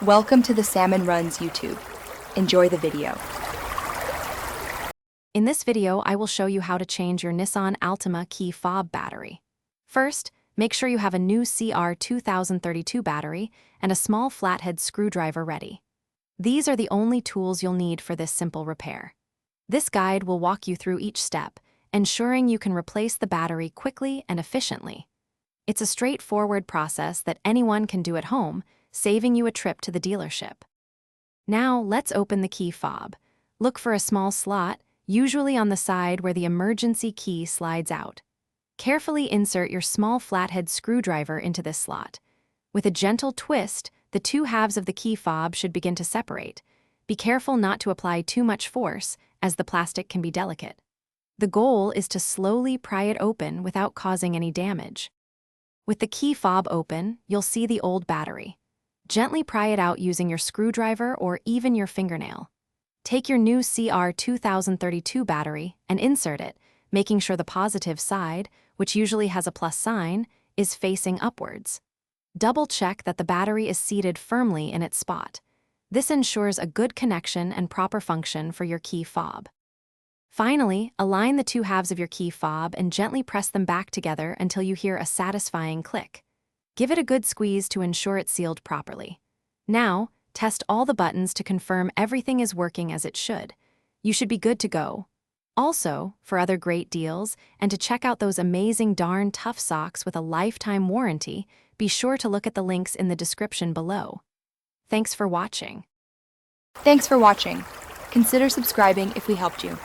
Welcome to the Salmon Runs YouTube. Enjoy the video. In this video, I will show you how to change your Nissan Altima key fob battery. First, make sure you have a new CR2032 battery and a small flathead screwdriver ready. These are the only tools you'll need for this simple repair. This guide will walk you through each step, ensuring you can replace the battery quickly and efficiently. It's a straightforward process that anyone can do at home, saving you a trip to the dealership. Now, let's open the key fob. Look for a small slot, usually on the side where the emergency key slides out. Carefully insert your small flathead screwdriver into this slot. With a gentle twist, the two halves of the key fob should begin to separate. Be careful not to apply too much force, as the plastic can be delicate. The goal is to slowly pry it open without causing any damage. With the key fob open, you'll see the old battery. Gently pry it out using your screwdriver or even your fingernail. Take your new CR2032 battery and insert it, making sure the positive side, which usually has a plus sign, is facing upwards. Double-check that the battery is seated firmly in its spot. This ensures a good connection and proper function for your key fob. Finally, align the two halves of your key fob and gently press them back together until you hear a satisfying click. Give it a good squeeze to ensure it's sealed properly. Now, test all the buttons to confirm everything is working as it should. You should be good to go. Also, for other great deals, and to check out those amazing darn tough socks with a lifetime warranty, be sure to look at the links in the description below. Thanks for watching. Thanks for watching. Consider subscribing if we helped you.